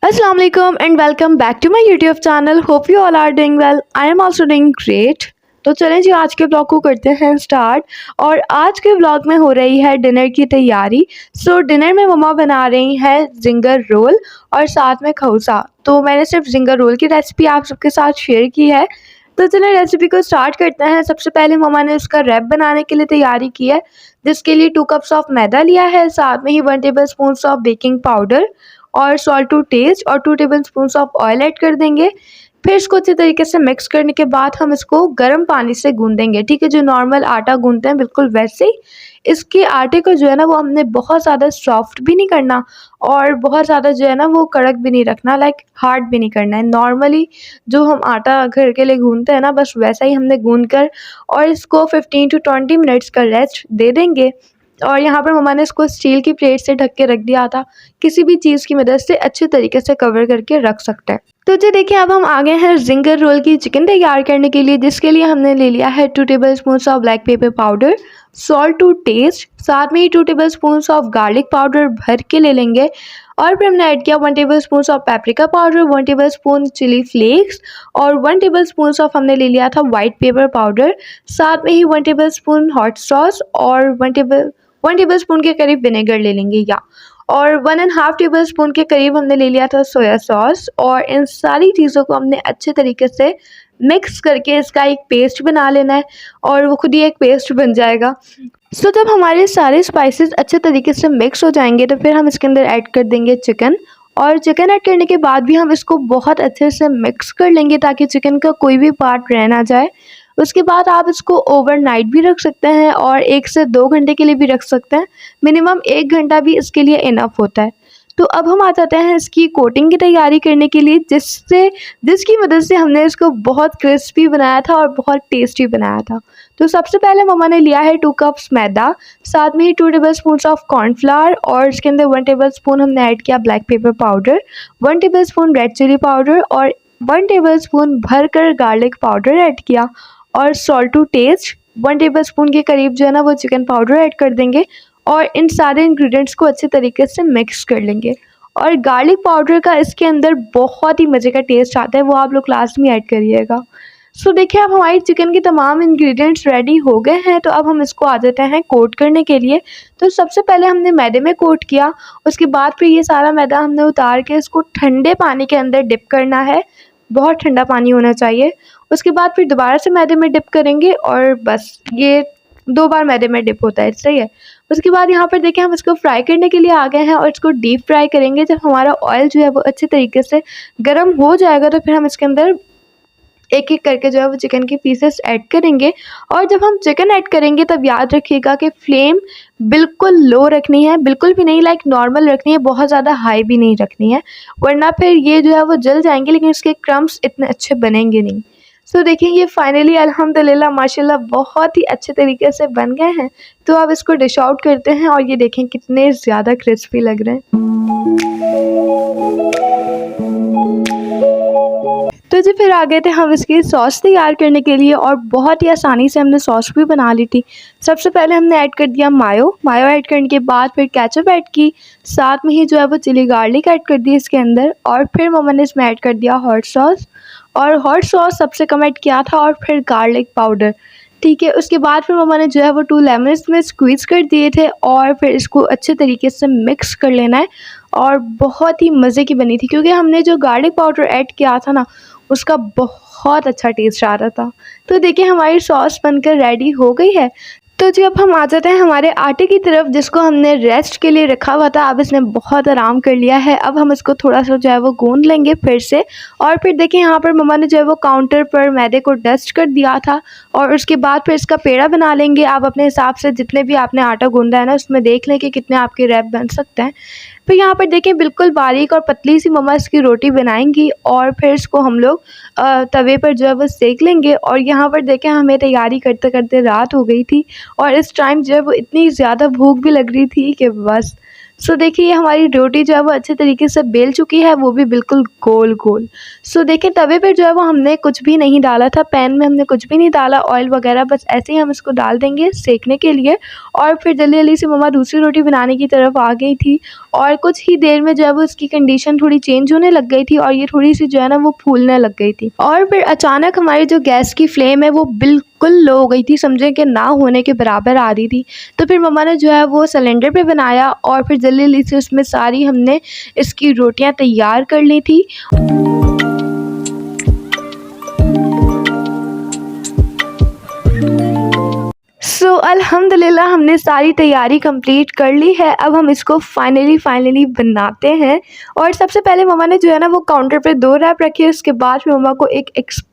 Assalamu alaikum and welcome back to my YouTube channel. Hope you all are doing well. I am also doing great. तो चलें जी आज के blog को करते हैं स्टार्ट। और आज के ब्लॉग में हो रही है डिनर की तैयारी। डिनर में मम्मा बना रही है जिंगर रोल और साथ में खौसा। तो मैंने सिर्फ जिंगर रोल की रेसिपी आप सबके साथ शेयर की है। तो चलिए रेसिपी को स्टार्ट करते हैं। सबसे पहले मम्मा ने उसका रैप बनाने के लिए तैयारी की है, जिसके लिए 2 कप्स ऑफ मैदा लिया है, साथ में ही 1 tablespoon of baking powder और सॉल्ट टू टेस्ट और 2 tablespoon of oil add कर देंगे। फिर इसको अच्छे तरीके से मिक्स करने के बाद हम इसको गर्म पानी से गूंदेंगे। ठीक है, जो नॉर्मल आटा गूंदते हैं बिल्कुल वैसे ही इसके आटे को जो है ना वो हमने बहुत ज़्यादा सॉफ्ट भी नहीं करना और बहुत ज़्यादा जो है ना वो कड़क भी नहीं रखना, लाइक हार्ड भी नहीं करना है। नॉर्मली जो हम आटा घर के लिए गूंदते हैं ना बस वैसा ही हमने गूंद कर और इसको 15 to 20 मिनट्स का रेस्ट दे देंगे। और यहाँ पर मम्मा ने इसको स्टील की प्लेट से ढक के रख दिया था। किसी भी चीज़ की मदद से अच्छे तरीके से कवर करके रख सकते हैं। तो जी देखिए अब हम आ गए हैं जिंगर रोल की चिकन तैयार करने के लिए, जिसके लिए हमने ले लिया है 2 tablespoon of black pepper powder, salt to taste, साथ में ही 2 tablespoon of garlic powder भर के ले लेंगे। और फिर हमने ऐड किया 1 tablespoon of paprika powder, 1 tablespoon chilli flakes और 1 टेबल स्पून ऑफ हमने ले लिया था वाइट पेपर पाउडर, साथ में ही 1 टेबल स्पून हॉट सॉस और 1 टेबल स्पून के करीब विनेगर ले लेंगे और 1.5 टेबल स्पून के करीब हमने ले लिया था सोया सॉस। और इन सारी चीज़ों को हमने अच्छे तरीके से मिक्स करके इसका एक पेस्ट बना लेना है और वो खुद ही एक पेस्ट बन जाएगा। जब हमारे सारे स्पाइसेस अच्छे तरीके से मिक्स हो जाएंगे तो फिर हम इसके अंदर ऐड कर देंगे चिकन। और चिकन ऐड करने के बाद भी हम इसको बहुत अच्छे से मिक्स कर लेंगे ताकि चिकन का कोई भी पार्ट रह ना जाए। उसके बाद आप इसको ओवरनाइट भी रख सकते हैं और 1 से 2 घंटे के लिए भी रख सकते हैं। मिनिमम 1 घंटा भी इसके लिए इनफ होता है। तो अब हम आ जाते हैं इसकी कोटिंग की तैयारी करने के लिए, जिसकी मदद से हमने इसको बहुत क्रिस्पी बनाया था और बहुत टेस्टी बनाया था। तो सबसे पहले मम्मा ने लिया है 2 कप्स मैदा, साथ में ही 2 टेबल स्पून ऑफ कॉर्नफ्लावर और इसके अंदर 1 टेबल स्पून हमने ऐड किया black pepper powder, 1 tablespoon red chilli powder और 1 टेबल स्पून भर कर गार्लिक पाउडर ऐड किया और salt to taste 1 tablespoon के करीब जो है ना वो चिकन पाउडर ऐड कर देंगे और इन सारे इंग्रेडिएंट्स को अच्छे तरीके से मिक्स कर लेंगे। और गार्लिक पाउडर का इसके अंदर बहुत ही मज़े का टेस्ट आता है, वो आप लोग लास्ट में ऐड करिएगा। देखिए अब हमारी चिकन के तमाम इंग्रेडिएंट्स रेडी हो गए हैं। तो अब हम इसको आ जाते हैं कोट करने के लिए। तो सबसे पहले हमने मैदे में कोट किया, उसके बाद फिर ये सारा मैदा हमने उतार के इसको ठंडे पानी के अंदर डिप करना है, बहुत ठंडा पानी होना चाहिए। उसके बाद फिर दोबारा से मैदे में डिप करेंगे और बस ये 2 बार मैदे में डिप होता है, सही है। उसके बाद यहाँ पर देखिए हम इसको फ्राई करने के लिए आ गए हैं और इसको डीप फ्राई करेंगे। जब हमारा ऑयल जो है वो अच्छे तरीके से गर्म हो जाएगा तो फिर हम इसके अंदर एक एक करके जो है वो चिकन के पीसेस ऐड करेंगे। और जब हम चिकन ऐड करेंगे तब याद रखिएगा कि फ्लेम बिल्कुल लो रखनी है, बिल्कुल भी नहीं लाइक नॉर्मल रखनी है, बहुत ज़्यादा हाई भी नहीं रखनी है, वरना फिर ये जो है वो जल जाएंगे लेकिन इसके क्रम्स इतने अच्छे बनेंगे नहीं। देखिए ये फाइनली अल्हम्दुलिल्लाह माशाल्लाह बहुत ही अच्छे तरीके से बन गए हैं। तो अब इसको डिश आउट करते हैं और ये देखें कितने ज़्यादा क्रिस्पी लग रहे हैं। तो जी फिर आ गए थे हम इसकी सॉस तैयार करने के लिए और बहुत ही आसानी से हमने सॉस भी बना ली थी। सबसे पहले हमने ऐड कर दिया मायो ऐड करने के बाद फिर केचप ऐड की, साथ में ही जो है वो चिली गार्लिक ऐड कर दी इसके अंदर और फिर मम्मा ने इसमें ऐड कर दिया हॉट सॉस और हॉट सॉस सबसे कम ऐड किया था और फिर गार्लिक पाउडर। ठीक है, उसके बाद फिर मम्मा ने जो है वो 2 लेमन इसमें स्क्वीज़ कर दिए थे और फिर इसको अच्छे तरीके से मिक्स कर लेना है। और बहुत ही मज़े की बनी थी क्योंकि हमने जो गार्लिक पाउडर ऐड किया था ना उसका बहुत अच्छा टेस्ट आ रहा था। तो देखिए हमारी सॉस बनकर रेडी हो गई है। तो जी अब हम आ जाते हैं हमारे आटे की तरफ, जिसको हमने रेस्ट के लिए रखा हुआ था। अब इसने बहुत आराम कर लिया है। अब हम इसको थोड़ा सा जो है वो गूंद लेंगे फिर से। और फिर देखिए यहाँ पर मम्मा ने जो है वो काउंटर पर मैदे को डस्ट कर दिया था और उसके बाद फिर इसका पेड़ा बना लेंगे। आप अपने हिसाब से जितने भी आपने आटा गूंदा है ना उसमें देख लें कि कितने आपके रैप बन सकते हैं। फिर यहाँ पर देखें बिल्कुल बारीक और पतली सी मम्मा इसकी रोटी बनाएंगी और फिर इसको हम लोग तवे पर जो है वो सेक लेंगे। और यहाँ पर देखें हमें तैयारी करते करते रात हो गई थी और इस टाइम जो है वो इतनी ज़्यादा भूख भी लग रही थी कि बस। सो देखिए हमारी रोटी जो है वो अच्छे तरीके से बेल चुकी है, वो भी बिल्कुल गोल गोल। सो देखिए तवे पे जो है वो हमने कुछ भी नहीं डाला था, पैन में हमने कुछ भी नहीं डाला ऑयल वगैरह, बस ऐसे ही हम इसको डाल देंगे सेकने के लिए। और फिर जल्दी जल्दी से मम्मा दूसरी रोटी बनाने की तरफ आ गई थी और कुछ ही देर में जो है वो इसकी कंडीशन थोड़ी चेंज होने लग गई थी और ये थोड़ी सी जो है ना वो फूलने लग गई थी। और फिर अचानक हमारी जो गैस की फ्लेम है वो बिल्कुल लो हो गई थी, समझें कि ना होने के बराबर आ रही थी। तो फिर मम्मा ने जो है वो सिलेंडर पे बनाया और फिर जल्दी जल्दी से उसमें सारी हमने इसकी रोटियां तैयार कर ली थी। सो अल्हम्दुलिल्लाह हमने सारी तैयारी कंप्लीट कर ली है। अब हम इसको फाइनली बनाते हैं। और सबसे पहले मम्मा ने जो है ना वो काउंटर पे 2 रैप रखे, उसके बाद फिर मम्मा को एक एक्सपर्ट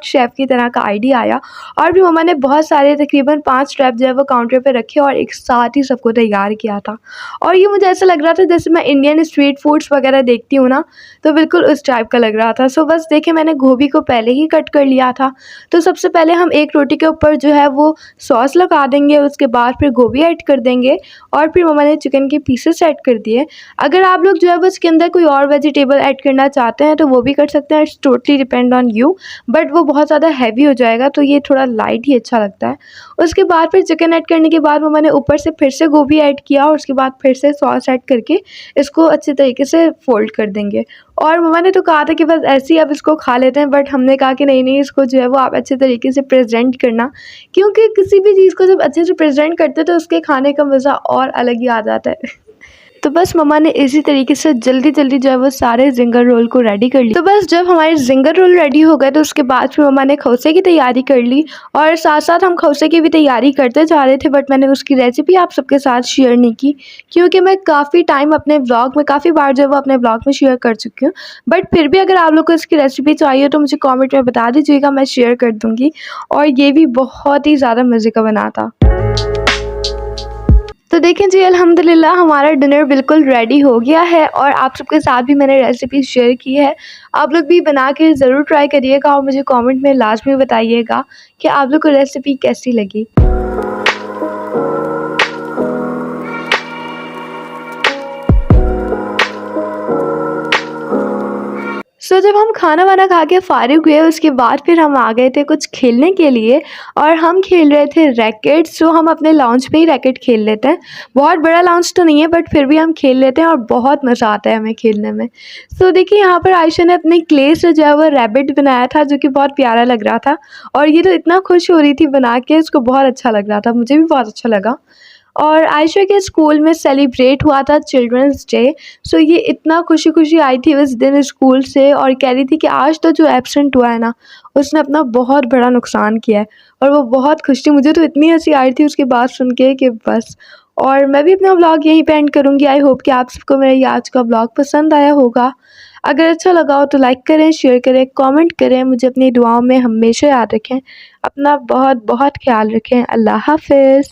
शेफ़ की तरह का आइडिया आया और फिर मम्मा ने बहुत सारे तकरीबन 5 रैप जो है वो काउंटर पे रखे और एक साथ ही सबको तैयार किया था। और ये मुझे ऐसा लग रहा था जैसे मैं इंडियन स्ट्रीट फूड्स वगैरह देखती हूँ ना, तो बिल्कुल उस टाइप का लग रहा था। सो बस देखिए मैंने गोभी को पहले ही कट कर लिया था। तो सबसे पहले हम एक रोटी के ऊपर जो है वो सॉस लगा देंगे, उसके बाद फिर गोभी ऐड कर देंगे और फिर मम्मा ने चिकन के पीसेस ऐड कर दिए। अगर आप लोग जो है वो इसके अंदर कोई और वेजिटेबल ऐड करना चाहते हैं तो वो भी कर सकते हैं, it's totally depend on you, but वो बहुत ज़्यादा हैवी हो जाएगा, तो ये थोड़ा लाइट ही अच्छा लगता है। उसके बाद फिर चिकन ऐड करने के बाद मम्मा ने ऊपर से फिर से गोभी ऐड किया और उसके बाद फिर से सॉस ऐड करके इसको अच्छे तरीके से फोल्ड कर देंगे। और मम्मा ने तो कहा था कि बस ऐसे ही अब इसको खा लेते हैं, बट हमने कहा कि नहीं इसको जो है वो आप अच्छे तरीके से प्रेजेंट करना, क्योंकि किसी भी चीज़ को जब अच्छे से प्रेजेंट करते हैं तो उसके खाने का मज़ा और अलग ही आ जाता है। तो बस मम्मा ने इसी तरीके से जल्दी जल्दी जो है वो सारे ज़िंगर रोल को रेडी कर लिया। तो बस जब हमारे ज़िंगर रोल रेडी हो गए तो उसके बाद फिर मम्मा ने खौसे की तैयारी कर ली और साथ साथ हम खौसे की भी तैयारी करते जा रहे थे, बट मैंने उसकी रेसिपी आप सबके साथ शेयर नहीं की क्योंकि मैं काफ़ी टाइम अपने व्लॉग में काफ़ी बार जो है वो अपने व्लॉग में शेयर कर चुकी हूँ। बट फिर भी अगर आप लोग को इसकी रेसिपी चाहिए तो मुझे कॉमेंट में बता दीजिएगा, मैं शेयर कर दूँगी। और ये भी बहुत ही ज़्यादा मज़े का बना था। तो देखें जी अल्हम्दुलिल्लाह हमारा डिनर बिल्कुल रेडी हो गया है और आप सबके साथ भी मैंने रेसिपी शेयर की है। आप लोग भी बना के ज़रूर ट्राई करिएगा और मुझे कमेंट में लाज़मी बताइएगा कि आप लोग को रेसिपी कैसी लगी। जब हम खाना वाना खा के फ़ारिग हुए उसके बाद फिर हम आ गए थे कुछ खेलने के लिए और हम खेल रहे थे रैकेट। हम अपने लाउंज पे ही रैकेट खेल लेते हैं, बहुत बड़ा लाउंज तो नहीं है बट फिर भी हम खेल लेते हैं और बहुत मज़ा आता है हमें खेलने में। देखिए यहाँ पर आयशा ने अपने क्ले से जो है वो रैबिट बनाया था जो कि बहुत प्यारा लग रहा था और ये तो इतना खुश हो रही थी बना के, उसको बहुत अच्छा लग रहा था, मुझे भी बहुत अच्छा लगा। और आयशा के स्कूल में सेलिब्रेट हुआ था चिल्ड्रंस डे। ये इतना खुशी खुशी आई थी उस दिन स्कूल से और कह रही थी कि आज तो जो एब्सेंट हुआ है ना उसने अपना बहुत बड़ा नुकसान किया है और वो बहुत खुश थी। मुझे तो इतनी हंसी आई थी उसकी बात सुन के कि बस। और मैं भी अपना ब्लॉग यहीं पे एंड करूँगी। आई होप कि आप सबको मेरा ये आज का ब्लॉग पसंद आया होगा। अगर अच्छा लगा हो तो लाइक करें, शेयर करें, कमेंट करें, मुझे अपनी दुआओं में हमेशा याद रखें। अपना बहुत बहुत ख्याल रखें। अल्लाह हाफ़िज़।